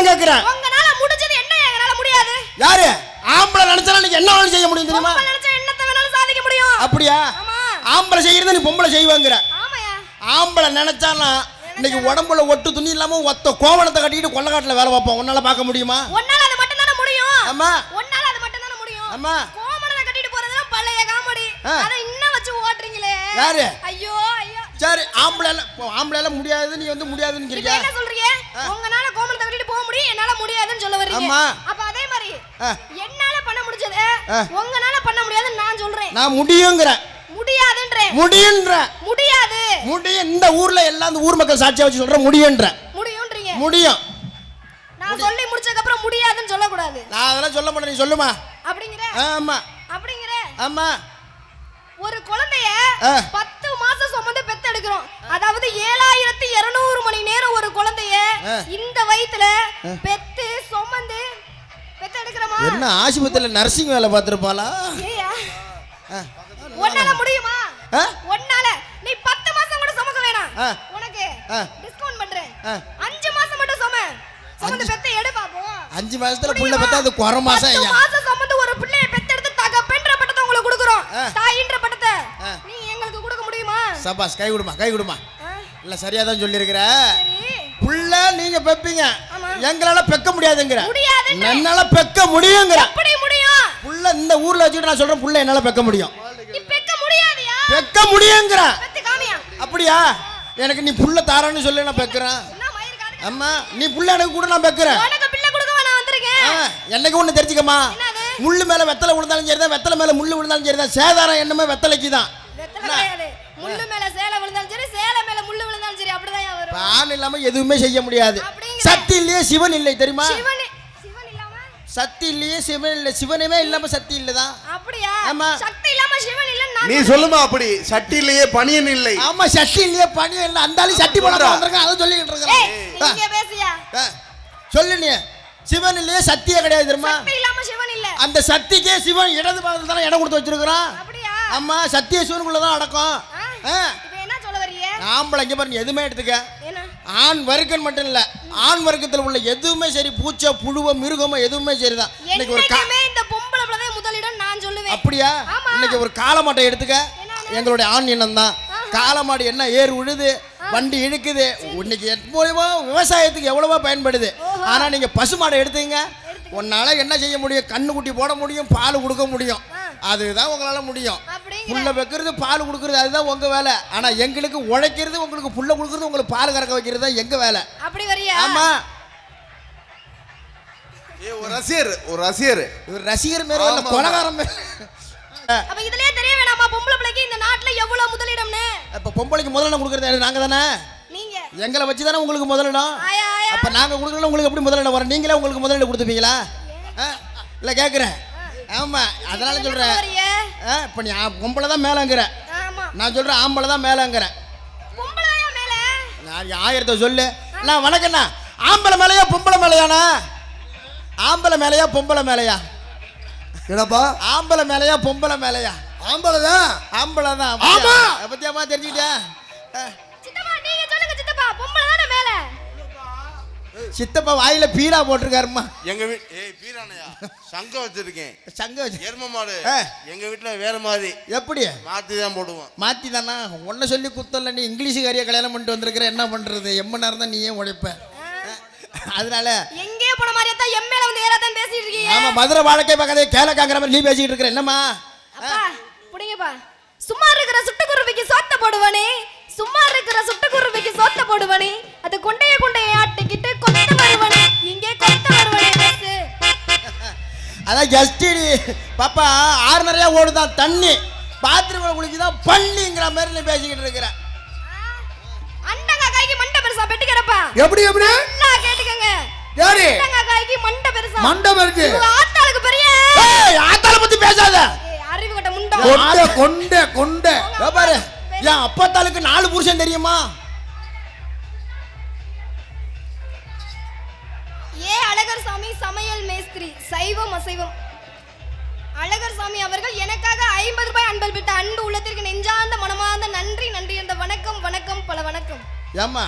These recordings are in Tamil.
நான் கேக்குறேன். உங்களால முடிஞ்சது என்ன எங்களால முடியாது? யாரு ஆம்பளை நினைச்சா நீ என்ன வேணாலும் செய்ய முடியும் தெரியுமா? பொம்பளை நினைச்சா என்னத்த வேணாலும் சாதிக்க முடியும். அப்படியா? ஆமா. ஆம்பளை செய்யறத நீ பொம்பளை செய்வாங்கற. ஆமாயா. ஆம்பளை நினைச்சானா இன்னைக்கு உடம்புல ஒட்டு துணி இல்லாம ஒத்த கோவணத்தை கட்டிட்டு கொல்லக்காட்டுல வேலை பார்ப்போம். உன்னால பார்க்க முடியுமா? உன்னால அது மட்டும் தான முடியும். ஆமா. உன்னால அது மட்டும் தான முடியும். ஆமா. கோவணத்தை கட்டிட்டு போறதெல்லாம் பழைய காமெடி. அத இன்னும் வச்சு ஓட்றீங்களே. யாரு? ஐயோ ஐயோ. சரி ஆம்பளைல முடியாது நீ வந்து முடியாதுன்னு சொல்றீங்க. என்ன சொல்றீங்க? உங்கனால கோவணத்தை கட்டிட்டு போக முடியும், என்னால முடியாதுன்னு சொல்ல வரீங்க. ஆமா. அப்ப அதே மாதிரி என்னால பண்ண முடிஞ்சது உங்கனால பண்ண முடியாதுன்னு நான் சொல்றேன். நான் முடியும்ங்கறேன். முடியாதுன்றேன். முடியும்ன்ற. முடியாது. முடியும். இந்த ஊர்ல எல்லாம் இந்த ஊர் மக்கள் சாட்சியா வச்சு சொல்ற முடியும்ன்ற. முடியும்ன்றீங்க. முடியும். நான் சொல்லி முடிச்சதுக்கு அப்புறம் முடியாதுன்னு சொல்ல கூடாது. நான் அதெல்லாம் சொல்ல மாட்டேன், நீ சொல்லுமா? அப்படிங்கற? ஆமா. அப்படிங்கற? ஆமா. ஒரு குழந்தைய 10 மாசம் சுமந்து பெத்தெடுக்கிறோம். அதாவது 7200 மணி நேரம் ஒரு குழந்தைய இந்த வயித்துல பெத்து சுமந்து பெத்தெடுக்கிறோமா? என்ன ஆஸ்பத்திரியில நர்சிங் வேலை பார்த்திருப்பாளா? ஏயா உன்னால முடியுமா? உன்னால நீ 10 மாசம் கூட சுமக்க வேணாம். உனக்கு டிஸ்கவுண்ட் பண்றேன். 5 மாசம் மட்டும் சுமந்து பெத்த எடு பாப்போம். 5 மாசத்துல புள்ள பெத்தா அது குறை மாசம். 10 மாசம் சுமந்து ஒரு பிள்ளையை பெத்தெடுத்து தகப்பன்ற பட்டத்தை உங்களுக்கு கொடுக்குறோம். தாயின்ற பட்டத்தை நீ எங்களுக்கு கொடுக்க முடியுமா? சபாஸ், கை விடுமா. இல்ல சரியா தான் சொல்லி இருக்கற. புள்ள நீங்க பெப்பீங்க, எங்களால பெக்க முடியாதுங்கற. என்னால பெக்க முடியுங்கற. எப்படி முடியும்? புள்ள இந்த ஊர்ல வச்சிட்டு நான் சொல்றேன், புள்ள என்னால பெக்க முடியும். நீ பெக்க முடியாதியா? பெக்க முடியுங்கற. பெத்து காமியா? அப்படியா? எனக்கு நீ புள்ள தாரான்னு சொல்லி நான் பெக்கறேன். அம்மா நீ புள்ள எனக்கு கூட நான் பெக்கறேன். உனக்கு பிள்ளை கொடுக்க நான் வந்திருக்கேன். என்னைக்கு ஒண்ணு தெரிஞ்சுக்கமா, முள்ளு மேல வெத்தலை விழுந்தாலும் சரிதான், வெத்தலை மேல முள்ளு விழுந்தாலும் சரிதான், சேதாரம் என்னமே வெத்தலைக்கு தான். முள்ளு மேல சேலை விழுந்தாலும் சரி, சேலை மேல முள்ளு விழுந்தாலும் சரி, அப்படிதான் வரும். ஆண் இல்லாம எதுவுமே செய்ய முடியாது. சக்தி இல்லையே சிவன் இல்லை தெரியுமா? சிவன் இல்லாம சக்தி இல்லையே சிவன் இல்லை, சிவனே இல்லாம சக்தி இல்லதான். அப்படியா? ஆமா. சக்தி இல்லாம சிவன் இல்ல நீ சொல்லுமா? அப்படி சக்தி இல்லையே பணியன் இல்லை. ஆமா, சக்தி இல்லையே பணியன் இல்லை. அந்தாலும் சக்தி போட வந்திருக்கேன், அதை சொல்லிட்டு இருக்கேன். நீங்க பேசியா? சொல்லு நீ. சிவன் இல்லையே சக்தியே கிடையாது தெரியுமா? சக்தி இல்லாம சிவன் இல்ல. அந்த சக்திக்கே சிவன் இடது பாகத்துல தான இடம் கொடுத்து வச்சிருக்கான். அப்படியா? ஆமா, சக்தியே சிவனுக்குள்ள தான் அடக்கம். இப்போ என்ன சொல்ல வரீங்க? ஆம்பளை இங்க பாரு, எதுமே எடுத்துக்க. என்ன? ஆண் வர்க்கம் மட்டும் இல்ல, ஆண் வர்க்கத்துல உள்ள எதுவுமே சரி, பூச்சை புழுவ மிருகமோ எதுவுமே சரிதான். இன்னைக்கு ஒரு இந்த பொம்பளை பிள்ளை முதலிடம் நான் சொல்லுவேன். அப்படியா? இன்னைக்கு ஒரு காளமாட்டை எடுத்துக்க, எங்களுடைய ஆண் இனம் தான். காளமாடு என்ன ஏறு உழுது, வண்டி இழுக்குது, இன்னைக்கு எப்போவோ விவசாயத்துக்கு எவ்வளவோ பயன்படுது. ஆனா நீங்க பசுமாடை எடுத்துங்க, உன்னால என்ன செய்ய முடியும்? கண்ணு குட்டி போட முடியும், பால் கொடுக்க முடியும், அதுதான் உங்களால முடியும். புள்ள வைக்கிறது, பால் கொடுக்கறது, அதுதான் உங்க வேலை. ஆனா எங்களுக்கு உழைக்கிறது, உங்களுக்கு புள்ள கொடுக்கறது, உங்களுக்கு பால் கறக்க வைக்கிறது தான் எங்க வேலை. அப்படி வரியா? ஆமா. ஒரு ரசிகர் மேல இல்ல, கொலகாரம் மேல. அப்ப இதுலயே தெரிய வேணாமா பொம்பளை பிள்ளைக்கு இந்த நாட்டுல எவ்வளவு முதலிடம்னு? அப்ப பொம்பளைக்கு முதலிடம் கொடுக்கறது நாங்க தானே. நீங்க எங்களை வச்சு தானே உங்களுக்கு முதலிடம். அப்ப நாங்க கொடுக்கறோம், உங்களுக்கு எப்படி முதலிடம் வரும்? நீங்களே உங்களுக்கு முதலிடம் கொடுத்துப்பீங்களா? இல்ல கேக்குறேன். ஆமா, அதனால சொல்றேன். இப்ப நீ பொம்பளை தான் மேலங்கிற, நான் சொல்றேன் ஆம்பளை தான் மேலங்கிறேன். பொம்பளையா மேல? நான் 1000 சொல்லு. நான் வணக்கண்ணா, ஆம்பளை மேலையா பொம்பளை மேலையாண்ணா? ஆம்பளை மேலையா பொம்பளை மேலையா? என்னப்பா? ஆம்பளை மேலையா பொம்பளை மேலையா? ஆம்பளை தான். ஆம்பளை தான். ஆமா, பத்தியாமா தெரிஞ்சுக்கிட்டேன். சித்தப்பா நீங்க சொல்லுங்க சித்தப்பா, பொம்பளை தானே மேல? சித்தப்பா வாயில பீடா போட்டிருக்காருமா. எங்க பீரானையா சங்கம் வச்சிருக்கேன். சங்கம் வச்சு எரும மாடு எங்க வீட்டுல வேற மாதிரி. எப்படி மாத்தி தான் போடுவோம்? மாத்தி தானா? உன்ன சொல்லி குத்தல, நீ இங்கிலீஷுக்காரியா கல்யாணம் பண்ணிட்டு வந்திருக்கிற, என்ன பண்றது? எம்ம நேரம் தான் நீயே உழைப்ப. அதனால எங்கே போன மாதிரியே தான் எம்எல்ஏ வந்து ஏறாதான் பேசிட்டு இருக்கீங்க. ஆமா, மதுரை வாழ்க்கை பக்கதே கேலக்காங்கற மாதிரி நீ பேசிட்டு இருக்கற. என்னம்மா? அப்பா புடிங்கப்பா. சும்மா இருக்கிற சுட்டுக்குருவிக்கு சோத்த போடுவானே, சும்மா இருக்கிற சுட்டுக்குருவிக்கு சோத்த போடுவானே, அது கொண்டைய ஆட்டிக்கிட்டு கொத்த வருவானே, இங்கே கொத்த வருவானே பேசு. அதான் ஜஸ்டிடி பாப்பா, ஆறு நிறைய ஓடுதான் தண்ணி, பாத்ரூம்ல குளிக்குதான் பள்ளிங்கிற மாதிரி நீ பேசிக்கிட்டு இருக்கிற. அண்டங்க கைக்கு மண்டை பெருசா பெட்டி கிடப்பா. எப்படி எப்படி? நான் கேட்டுக்கங்க. யாரு? அண்டங்க கைக்கு மண்டை பெருசா. மண்டை பெருசு. ஆத்தாளுக்கு பெரிய. ஏய், ஆத்தாள பத்தி பேசாத. அறிவு கட்ட முண்டா. கொண்ட பாரு, என் அப்பத்தாளுக்கு 4 புருஷன் தெரியுமா? அழகர் சாமி சமையல் மேஸ்திரி, சைவம் அசைவம். அழகர் சாமி அவர்கள் எனக்காக 50 ரூபாய் அன்பல் விட்ட அன்பு உள்ளத்திற்கு நெஞ்சார்ந்த மனமார்ந்த நன்றி நன்றி என்ற வணக்கம் வணக்கம் பல வணக்கம். ஏம்மா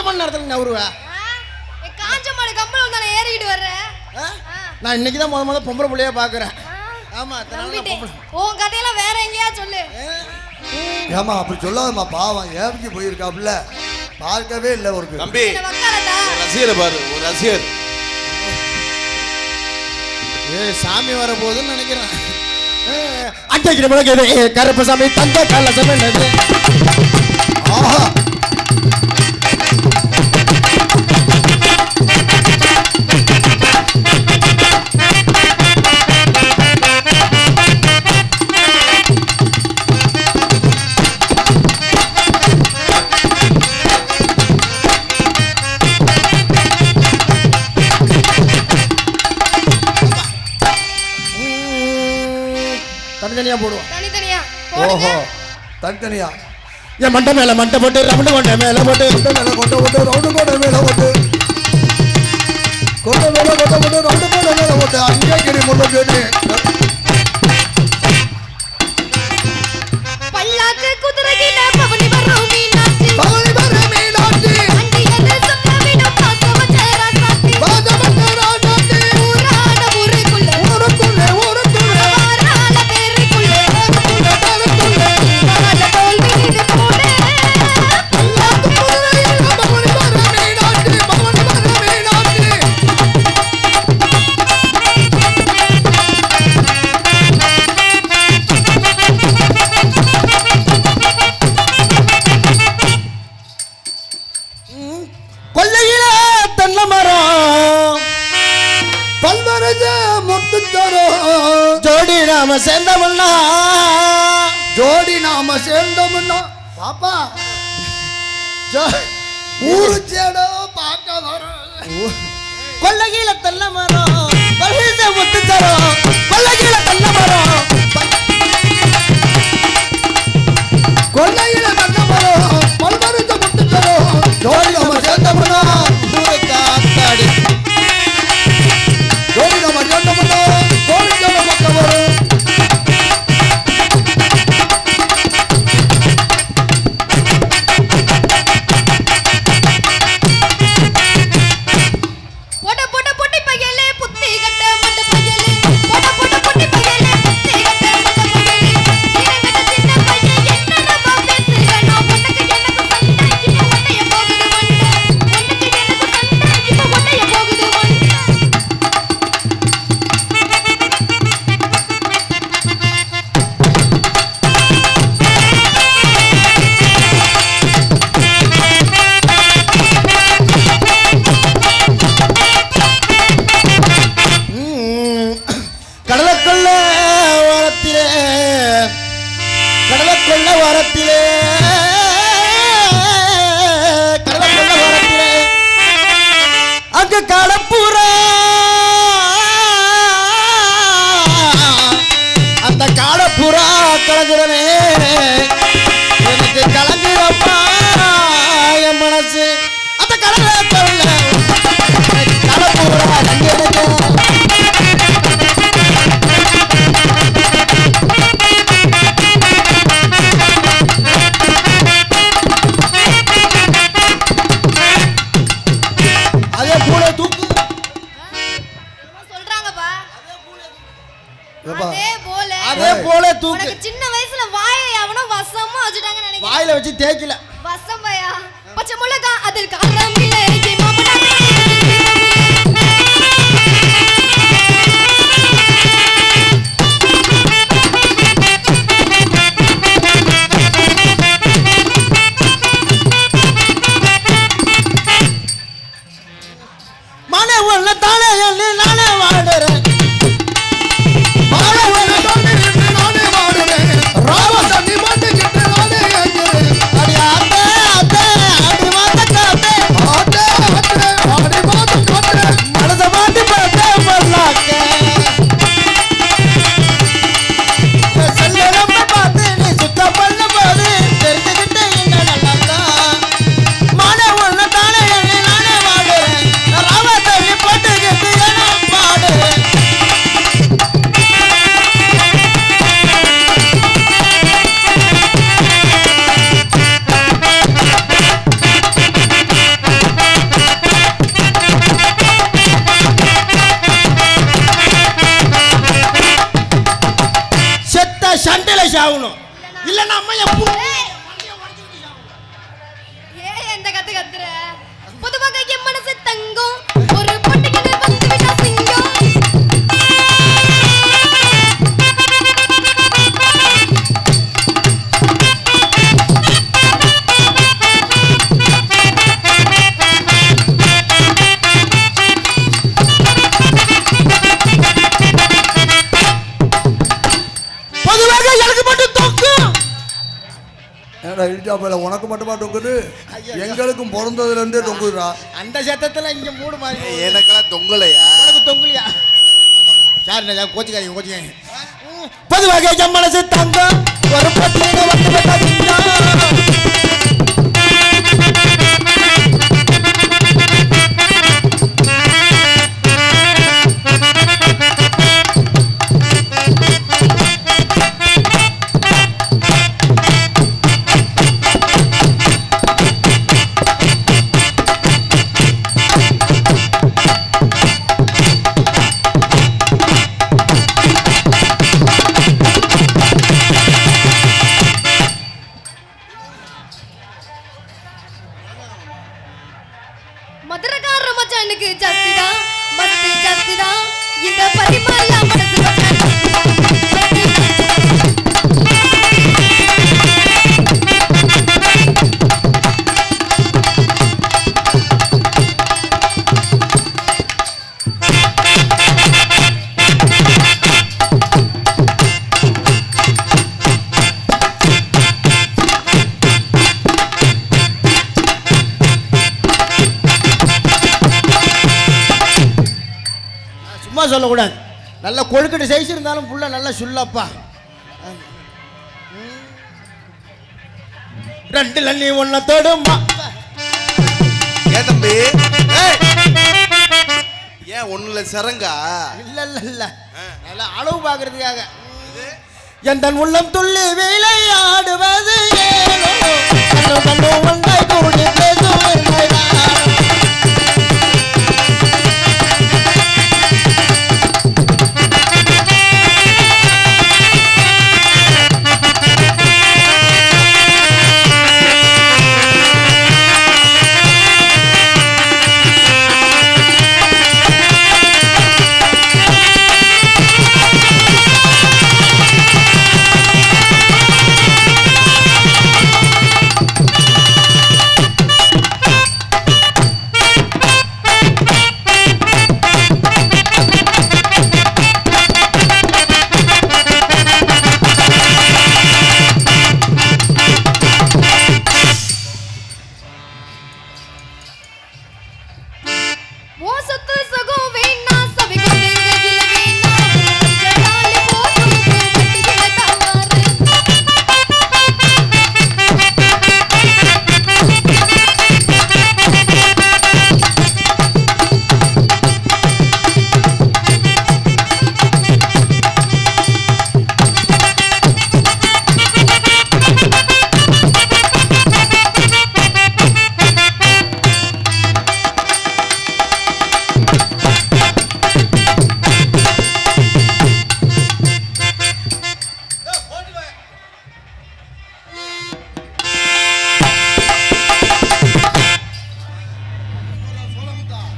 மணி நேரத்துல நவருவேன் காஞ்ச மாடு கம்பளம் தானே ஏறிக்கிட்டு வர்ற நான் இன்னைக்கு தான் முத பொம்பளை புள்ளைய பாக்குறேன் ஆமா உன் கதையெல்லாம் வேற எங்கேயா சொல்லு ஏமா அப்படி சொல்லாதம்மா பாவம் ஏபிக்கு போயிருக்காப்புல பார்க்கவே இல்லை ஒரு தம்பி ரசிகரை பாரு ஒரு ரசிகர் சாமி வர போகுதுன்னு நினைக்கிறேன் அட்டைக்கிற முழக்கது கருப்பசாமி தங்க கலசம் என்னது ஆஹா தனித்தனியா போடுவோம் தனித்தனியா ஓஹோ தனித்தனியா என் மண்டை மேல மண்டை போட்டு ரவுண்டு கொண்டை மேல போட்டு மேல கொண்டை போட்டு ரவுண்டு கொண்டை மேல போட்டு கொண்டை மேல கொண்டை போட்டு ரவுண்டு கொண்டை மேல போட்டு அங்கே கிரி முள்ள கேட்டு பல்லாக்கு குதிரையில பவனி வரும் மீனாட்சி பவனி வரும் மீனாட்சி அண்டியது சொந்தவிடும் பாசவச்சரா சாத்தி பாதமச்சரா சாத்தி ஊராட ஊருக்குள்ள வாராள பேருக்குள்ள வாராள தோல் மீது போடு பல்லாக்கு குதிரையில பவனி வரும் மீனாட்சி பவனி வரும் மீனாட்சி கொல்லையில தென்னை மரம் பல்வரஜ முட்டு தரும் ஜோடி நாம சேர்ந்தவன்னா ஜோடி நாம சேர்ந்தோம்னா பாப்பா ஊரு சேடோ பார்க்க வரும் கொல்லையில தென்னை மரம் பல்வேச முத்து தரும் கொல்லையில தென்னை மரம் கொல்லையில நல்ல மரம் பல்வரஜ முட்டு தரும் ஜோடி நாம சேர்ந்தோம்னா ஊரு காத்தாடி ஜோடி நாம சேர்ந்தோம்னா கோடி சேடோ பார்க்க வரும் போட போட பொட்டி பையலே புத்தி கட்ட மட்ட பையலே போட போட பொட்டி பையலே புத்தி கட்ட மட்ட பையலே நீரங்கட்ட சின்ன பையன் என்ன நம்ம பேசுற நான் உனக்கு எனக்கு சண்டை இப்போ ஒண்டைய போகுது மண்டை உனக்கு எனக்கு சண்டை இப்போ ஒண்டைய போகுது மண்டை கடலக்கொள்ள ஓரத்திலே கடலக்கொள்ள ஓரத்திலே கடலக்கொள்ள ஓரத்திலே அங்க கடப்புறா அந்த காடப்புறா கலங்குறனே எனக்கு கலங்குறப்பா என் மனசு அந்த கடலை கொள்ள கடப்புறா கண்டிருக்க அதே பூல தூக்கு என்னமோ சொல்றாங்கப்பா ஏப்பா அதே போல தூக்கு உனக்கு சின்ன வயசுல வாயை அவனோ வசமா வச்சுட்டாங்கன்னு நினைக்கிறேன் வாயில வச்சு தேய்க்கல வசம் பையா பச்சை மிளகா அதில் காரம் இல்லை மாமனாரே மனை உள்ள தானே எண்ணி நானே வாடுறேன் மாலை ஒரு தாண்டி நின்று நானே வாடுறேன் ராமசாமி மாட்டுக்கிட்டு நானே ஏங்குறேன் அடி அத்தை அத்தை அடி மாத்த காத்தே ஏன் இந்த கத்து கத்துற? பொதுவாக என் மனசு தங்கம் ஒரு பொட்டிக்கிட்டு வந்து விட்டா சிங்கம். பொதுவாக எனக்கு மட்டும் தொங்கும். ஏடா இடிச்சாப்பையில உனக்கு மட்டுமா தொங்குது? எங்களுக்கும் பிறந்ததுல இருந்தே தொங்குதுடா. அந்த சத்தத்துல இங்க மூடு மாதிரி எனக்கெல்லாம் தொங்கலையா? உனக்கு தொங்குலியா? சார் கோச்சிக்காதீங்க. பொதுவாக என் மனசு தங்கம் ஒரு பொட்டிக்கிட்டு வந்து விட்டா சிங்கம். மதுரக்கார மச்சானுக்கு ஜாஸ்திதான் மஸ்தி ஜாஸ்திதான் இந்த பரிமாறல மனசு சும்மா சொல்லக்கூடாது. நல்ல கொழுக்கட்டு சைஸ் இருந்தாலும் புள்ள நல்ல சுல்லப்பா. ரெண்டுல நீ ஒன்ன தொடுமா. ஏன் தம்பி? ஏய்! ஏன் ஒண்ணுல சரங்கா? இல்ல நல்ல அளவு பாக்குறதுக்காக. என் உள்ளம் துள்ளி விளையாடுவது ஏனோ கண்ணு கண்ணு ஒன்றாய் கூடி பேசும் என்னைதான்.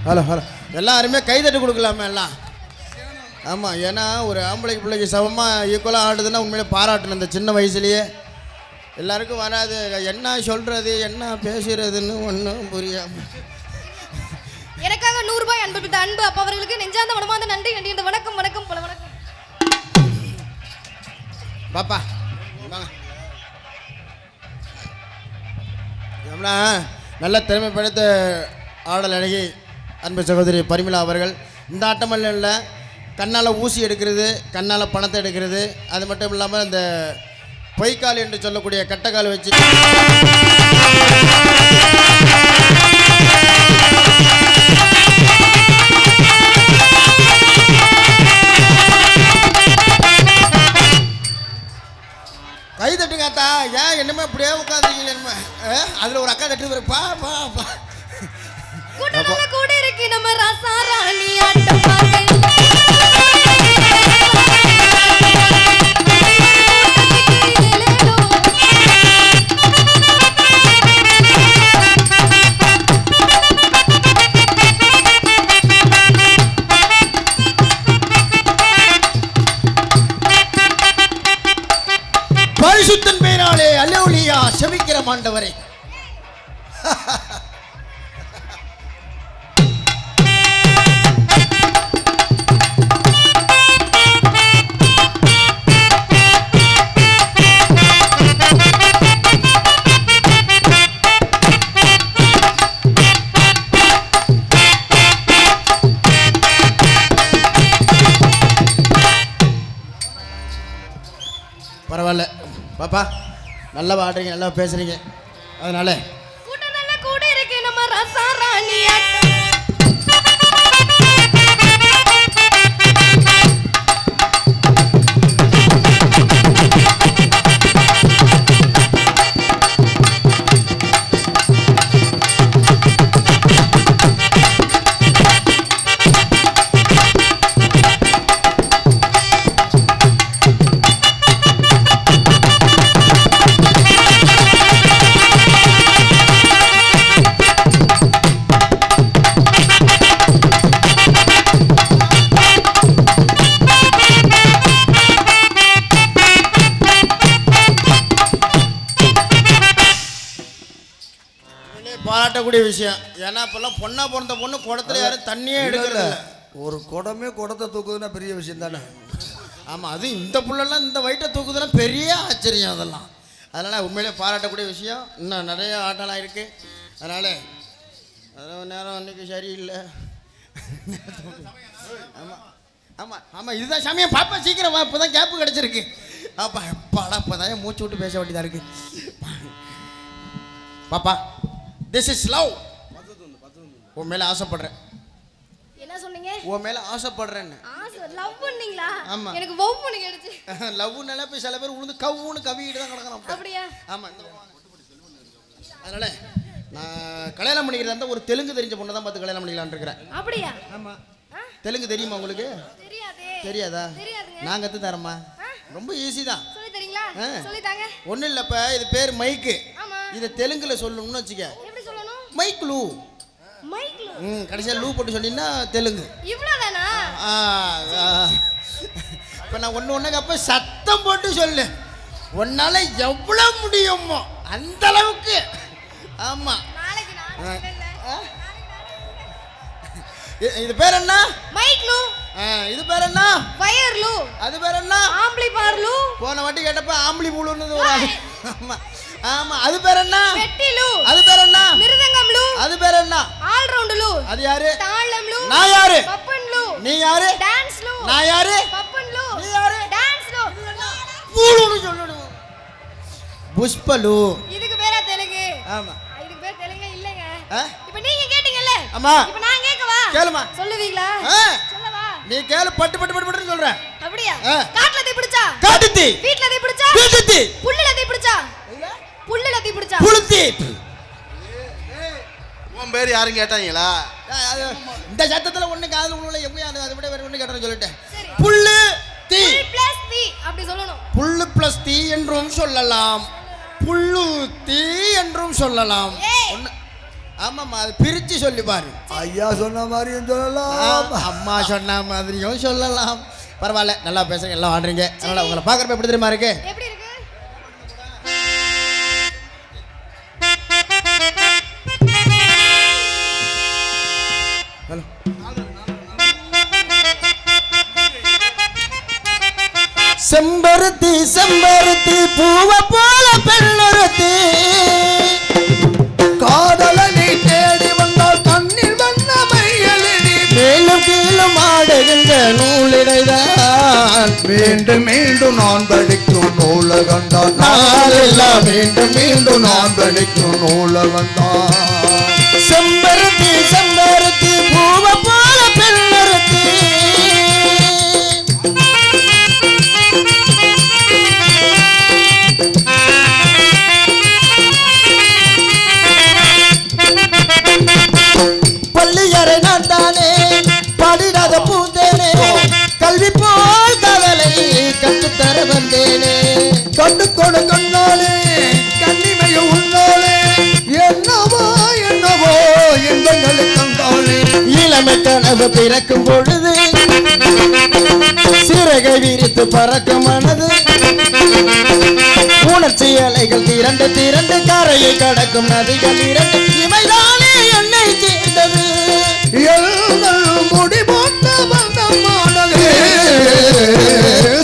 ஹலோ எல்லாருமே கைதட்டு கொடுக்கலாமே எல்லாம். ஆமாம், ஏன்னா ஒரு ஆம்பளைக்கு பிள்ளைக்கு சமமாக ஈக்குவலாக ஆடுதுன்னா உண்மையிலே பாராட்டணும். இந்த சின்ன வயசுலேயே எல்லாருக்கும் வராது. என்ன சொல்கிறது என்ன பேசுகிறதுன்னு ஒன்றும் புரியாமல். எனக்காக 100 ரூபாய் அன்பு அன்பு அப்பா அவர்களுக்கு நெஞ்சார்ந்த மனமார்ந்த நன்றி. இந்த வணக்கம் வணக்கம் பல வணக்கம். பாப்பா வாங்க. நல்ல திறமை படைத்த ஆடல் அழகி அன்பு சகோதரி பரிமளா அவர்கள் இந்த ஆட்டமல்ல இல்லை, கண்ணால் ஊசி எடுக்கிறது, கண்ணால் பணத்தை எடுக்கிறது, அது மட்டும் இல்லாமல் இந்த பொய்க்கால் என்று சொல்லக்கூடிய கட்டைக்கால் வச்சு கை தட்டுங்க அத்தா. ஏன் என்னமே அப்படியே உட்காந்துருக்கீங்க? அதில் ஒரு அக்கா தட்டு பா பா பா கூட இருக்கு நம்ம ராசா ராணி ஆட்டம் பாக்க. செபிக்கிற ஆண்டவரே. பரவாயில்ல பாப்பா, நல்லா பாடுறீங்க, நல்லா பேசுறீங்க. அதனால கூட்டம் நல்ல கூட இருக்கு நம்ம ரசாராணி ஆட்டம். பாராட்டக்கூடிய விஷயம். ஏன்னா இப்பெல்லாம் பொண்ணா பிறந்த பொண்ணு குடத்துல யாரும் தண்ணியே எடுக்கல. ஒரு குடமே குடத்தை தூக்குதுன்னா பெரிய விஷயம் தானே. ஆமாம், அது இந்த புள்ளெல்லாம் இந்த வயிற்றை தூக்குதுன்னா பெரிய ஆச்சரியம் அதெல்லாம். அதனால் உண்மையிலே பாராட்டக்கூடிய விஷயம். இன்னும் நிறைய ஆட்டம்லாம் இருக்குது. அதனால் நேரம் அன்றைக்கி சரியில்லை. ஆமாம் ஆமாம் ஆமாம், இதுதான் சமயம். பாப்பா சீக்கிரம் வா, இப்போ தான் கேப்பு கிடச்சிருக்கு. பாப்பா எப்பாடா இப்போ தான் மூச்சு விட்டு பேச வேண்டியதாக இருக்குது. பாப்பா, திஸ் இஸ் லவ். உன் மேலே ஆசைப்படுறேன். என்ன சொன்னீங்க? உன் மேலே ஆசைப்படுறேன்னு. லவ் பண்ணீங்களா? ஆமா. எனக்கு வவ்வுன்னு கேடுச்சு. லவ்னால போய் சில பேர் உழுந்து கவ்வுன்னு கவிக்கிட்டு தான் கிடக்குறான். அப்படியா? ஆமாம். அதனால நான் கல்யாணம் பண்ணிக்கிறதா இருந்தால் ஒரு தெலுங்கு தெரிஞ்ச பொண்ணை தான் பார்த்து கல்யாணம் பண்ணிக்கலான்னு இருக்கிறேன். அப்படியா? ஆமாம். தெலுங்கு தெரியுமா உங்களுக்கு? தெரியாதே. தெரியாதா? தெரியாதுங்க. நான் கற்று தரேம்மா. ரொம்ப ஈஸி தான். சொல்லி தரீங்களா? சொல்லி தாங்க. ஒன்றும் இல்லைப்பா, இது பேர் மைக்கு. ஆமா. இதை தெலுங்குல சொல்லணும்னு வச்சுக்க. எப்படி சொல்லணும்? மைக்லூ. மைக்லூ. கடைசியாக லூ போட்டு சொன்னீங்கன்னா தெலுங்கு. இவ்வளோதானா? இப்போ நான் ஒன்று அப்போ சத்தம் போட்டு சொல்லு. உன்னால எவ்வளோ முடியுமோ அந்த அளவுக்கு. ஆமாம். நாளைக்கு நான் இது பேர் என்ன? மைக்லூ. இது பேர் என்ன? வயர்லூ. அது பேர் என்ன? ஆம்பளி பார்லூ. போன வாட்டி கேட்டப்ப ஆம்பளி பூலுன்னு ஒரு ஆளு. ஆமா ஆமா. அது பேர் என்ன? வெட்டிலூ. அது பேர் என்ன? மிருதங்கம்லூ. அது பேர் என்ன? ஆல் ரவுண்ட்லூ. அது யாரு? தாளம்லூ. நான் யாரு? பப்பன்லூ. நீ யாரு? டான்ஸ்லூ. நான் யாரு? பப்பன்லூ. நீ யாரு? டான்ஸ்லூ. பூலுன்னு சொல்லணும். புஷ்பலு. இதுக்கு பேரா தெலுங்கு? ஆமா. இதுக்கு பேர் தெலுங்கு இல்லங்க. ஆ? இப்போ நீங்க கேட்டிங்கல்ல? ஆமா. இப்போ நான் கேட்கவா? கேளுமா. சொல்லுவீங்களா? சொல்லவா? நீ கேளு. பட்டு பட்டு பட்டு பட்டுன்னு சொல்ற. அப்படியா? காட்டுல தீ பிடிச்சா? காட்டுத்தி. வீட்ல தீ பிடிச்சா? வீட்டுத்தி. புல்லுல தீ பிடிச்சா? புல்லுல தீ பிடிச்சா? புளுத்தி. உன் பேர் யாரும் கேட்டாங்களா? இந்த சத்தத்துல ஒண்ணு காதுல உள்ள எப்படி அதை விட வேற ஒண்ணு கேட்டேன்னு சொல்லிட்டேன். சரி. புல்லு தீ. புல் பிளஸ் தீ அப்படி சொல்லணும். புல்லு பிளஸ் தீ என்றும் சொல்லலாம். புல்லு தீ என்றும் சொல்லலாம். ஒண்ணு. ஆமாம்மா, அது பிரிச்சு சொல்லி பாரு. ஐயா சொன்ன மாதிரியும் சொல்லலாம், அம்மா சொன்ன மாதிரியும் சொல்லலாம். பரவாயில்ல, நல்லா பேசுறீங்க, எல்லாம் ஆடுறீங்க. அதனால உங்களை பார்க்குறப்ப எப்படி தெரியுமா இருக்கு? எப்படி இருக்கு? ஹலோ. செம்பருத்தி செம்பருத்தி பூவ போல பெண்ணொருத்தி காதல நீ தேடி வந்தால் கண்ணில் வண்ண மையலடி மேலும் கீழும் ஆடுகின்ற நூலிடைதான் மீண்டும் மீண்டும் நான் படிக்கும் நூலகந்தான் நாளெல்லாம் மீண்டும் மீண்டும் நான் படிக்கும் நூலகந்தான் செம்பருத்தி செம்பருத்தி பூவ போல பெண்ணொருத்தி பள்ளியறை நான் தானே பாடிடாத பூந்தேனே கல்வி போல் கவலை கற்றுத்தர வந்தேனே கண்டுகொடு கண்ணாலே கண்ணிமைய உன்னாலே என்னவோ என்னவோ இன்பங்களை கண்டாலே இளமை கனவு பிறக்கும் பொழுது சிறகை விரித்து பறக்கும் மனது உன உணர்ச்சி அலைகள் திரண்டு திரண்டு கரையை கடக்கும் நதிகள் இரண்டு இவைதானே என்னை சேர்ந்தது எல்கள் முடி போட்ட பந்தமானது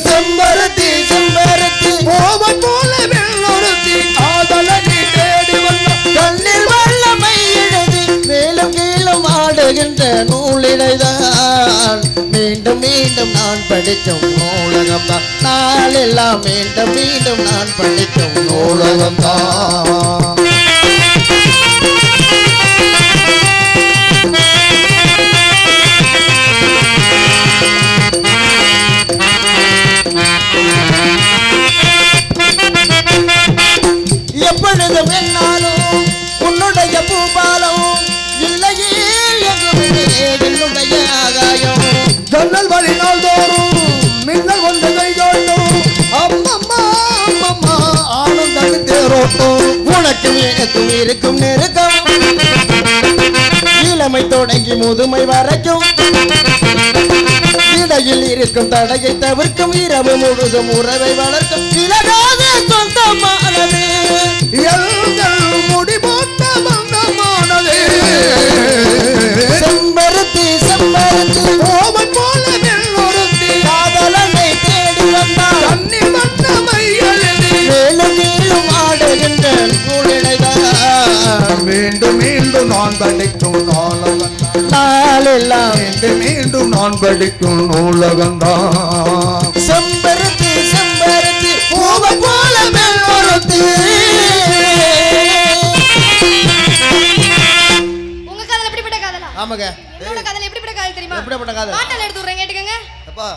செம்பருத்தி செம்பருத்தி கோவன் போல வெள்ளொருத்தி காதலனை தேடி வந்த கண்ணில் வல்லமை எழுதி மேலும் கீழும் ஆடுகின்ற நூலிடைதான் மீண்டும் மீண்டும் நான் படிக்கும் நூலகம்தான் நாளெல்லாம் மீண்டும் மீண்டும் நான் படிக்கும் நூலகம்தான் எப்பொழுதும் என்னாலும் உன்னுடைய பூபாலம் இல்லையே என்னுடைய ஆகாயம் ஜன்னல் வழி நாள்தோறும் மின்னல் வந்து கைதோட்டும் அம்மம்மா அம்மம்மா ஆனந்தம் தேரோட்டும் உனக்கும் எனக்கும் இருக்கும் நெருக்கம் இளமை தொடங்கி முதுமை வரைக்கும் இடையில் இருக்கும் தடையை தவிர்க்கும் இரவு முழுதும் உறவை வளர்க்கும் இலகாத சொந்தமானது எல்கள் முடி போட்ட பந்தமானது செம்பருத்தி செம்பருத்தி கோவன் போல வெள்ளொருத்தி காதலனை தேடி வந்தால் கண்ணில் வந்த மையெழுதி மேலும் மேலும் ஆடுகின்ற நூலிடைதான் மீண்டும் மீண்டும் நான் படிக்கும் நூலகந்தான் நாளெல்லாம் மீண்டும் மீண்டும் நான் படிக்கும் நூலகந்தான் செம்பருத்தி செம்பருத்தி பூவை போல வெள்ளொருத்தி உங்க காதல் எப்படிப்பட்ட காதலா ஆமாங்க என்னோட காதல் எப்படிப்பட்ட காதல் தெரியுமா எப்படிப்பட்ட காதல் பாட்டல் எடுத்து விடுறேன் கேட்டுக்கங்க அப்பா